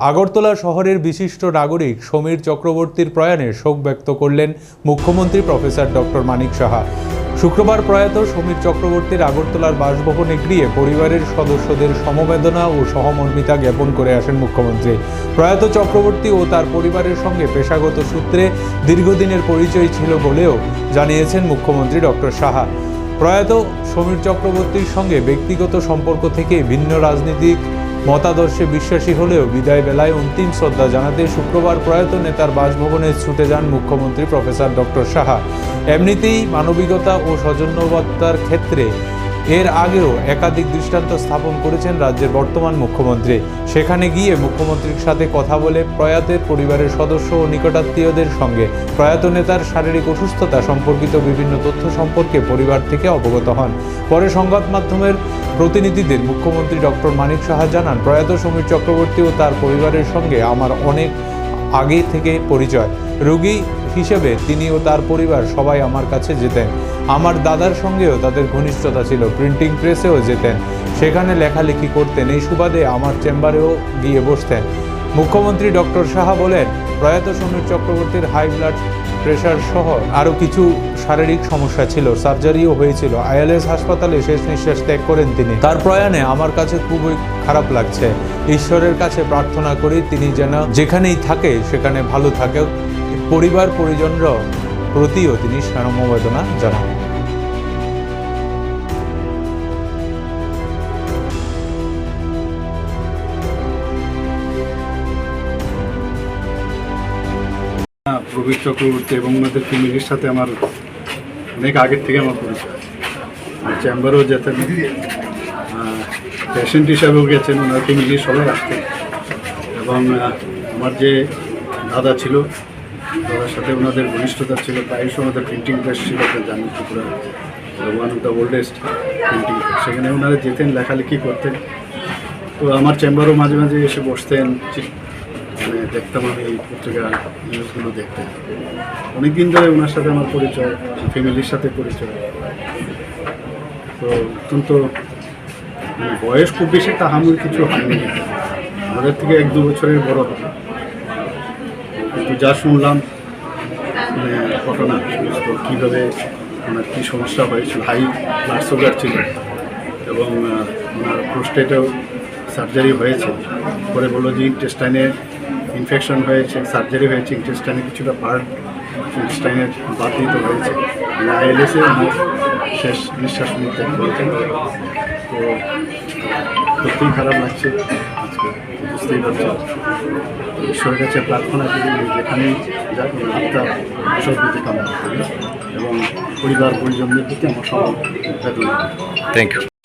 আগরতলা শহরের বিশিষ্ট নাগরিক সমীর চক্রবর্তীর প্রয়াণে শোক ব্যক্ত করলেন মুখ্যমন্ত্রী প্রফেসর ডক্টর মানিক সাহা। শুক্রবার প্রয়াত সমীর চক্রবর্তীর আগরতলার বাসভবনে গিয়ে পরিবারের সদস্যদের সমবেদনা ও সহমর্মিতা জ্ঞাপন করে আসেন মুখ্যমন্ত্রী। প্রয়াত চক্রবর্তী ও তার পরিবারের সঙ্গে পেশাগত সূত্রে দীর্ঘদিনের পরিচয় ছিল বলেও জানিয়েছেন মুখ্যমন্ত্রী ডক্টর সাহা। প্রয়াত সমীর চক্রবর্তীর সঙ্গে ব্যক্তিগত সম্পর্ক থেকে ভিন্ন রাজনৈতিক মতাদর্শে বিশ্বাসী হলেও বিদায় বেলায় অন্তিম শ্রদ্ধা জানাতে শুক্রবার প্রয়াত নেতার বাসভবনে ছুটে যান মুখ্যমন্ত্রী প্রফেসর ডক্টর সাহা। এমনিতেই মানবিকতা ও সৌজন্যবতার ক্ষেত্রে এর আগেও একাধিক দৃষ্টান্ত স্থাপন করেছেন রাজ্যের বর্তমান মুখ্যমন্ত্রী। সেখানে গিয়ে মুখ্যমন্ত্রীর সাথে কথা বলে প্রয়াতের পরিবারের সদস্য ও নিকটাত্মীয়দের সঙ্গে প্রয়াত নেতার শারীরিক অসুস্থতা সম্পর্কিত বিভিন্ন তথ্য সম্পর্কে পরিবার থেকে অবগত হন। পরে সংবাদ মাধ্যমের প্রতিনিধিদের মুখ্যমন্ত্রী ডক্টর মানিক সাহা জানান, প্রয়াত সমীর চক্রবর্তী ও তার পরিবারের সঙ্গে আমার অনেক আগে থেকে পরিচয়। রোগী হিসেবে তিনি ও তার পরিবার সবাই আমার কাছে যেতেন। আমার দাদার সঙ্গেও তাদের ঘনিষ্ঠতা ছিল। প্রিন্টিং প্রেসেও যেতেন, সেখানে লেখালেখি করতেন। এই সুবাদে আমার চেম্বারেও গিয়ে বসতেন। মুখ্যমন্ত্রী ডক্টর সাহা বলেন, প্রয়াত সমীর চক্রবর্তীর হাই ব্লাড প্রেশার সহ আরও কিছু শারীরিক সমস্যা ছিল। সার্জারিও হয়েছিল। আইএলএস হাসপাতালে শেষ নিঃশ্বাস ত্যাগ করেন তিনি। তার প্রয়াণে আমার কাছে খুবই খারাপ লাগছে। ঈশ্বরের কাছে প্রার্থনা করি তিনি যেন যেখানেই থাকে সেখানে ভালো থাকে। পরিবার পরিজনরা প্রতিও তিনি সমবেদনা জানান। প্রবীর চক্রবর্তী এবং ওনাদের ফ্যামিলির সাথে আমার অনেক আগের থেকে আমার পরিচয়। চেম্বারেও যেতেন, পেশেন্ট হিসাবেও গেছেন, ওনার ফ্যামিলির সবাই আসতেন। এবং আমার যে দাদা ছিল, দাদার সাথে ওনাদের ঘনিষ্ঠতা ছিল। প্রায়শ ওনাদের প্রিন্টিং প্রেস ছিল, জানেন Tripura one of the oldest printing press. সেখানে ওনারা যেতেন, লেখালেখি করতেন। তো আমার চেম্বারও মাঝে মাঝে এসে বসতেন, মানে দেখতাম আমি এই পত্রিকা নিউজগুলো দেখতেন। অনেকদিন ধরে ওনার সাথে আমার পরিচয়, ফ্যামিলির সাথে পরিচয়। তো অত্যন্ত বয়স খুব বেশি তাহামুল কিছু হয়নি, আমাদের থেকে 1-2 বছরের বড় হবে। কিন্তু যা শুনলাম মানে ঘটনা, কীভাবে ওনার কী সমস্যা হয়েছিল, হাই ব্লাড সুগার ছিল এবং ওনার প্রোস্টেটেও সার্জারি হয়েছে। পরে বললো যে ইন্টেস্টাইনে ইনফেকশন হয়েছে, সার্জারি হয়েছে, ইন্টেস্টাইনে কিছুটা পার্ট ইন্টেস্টাইনের বাদ দিতে হয়েছে। আইএলএসে আমার শেষ নিঃশ্বাস নিতে হয়েছেন। তো সত্যিই খারাপ লাগছে আজকে, বুঝতেই পারছি। ঈশ্বরের কাছে প্রার্থনা করি যেখানেই যাক আত্মার সদ্গতি কামনা করি এবং পরিবার পরিজনদের প্রতি আমার সব বেদনা। Thank you.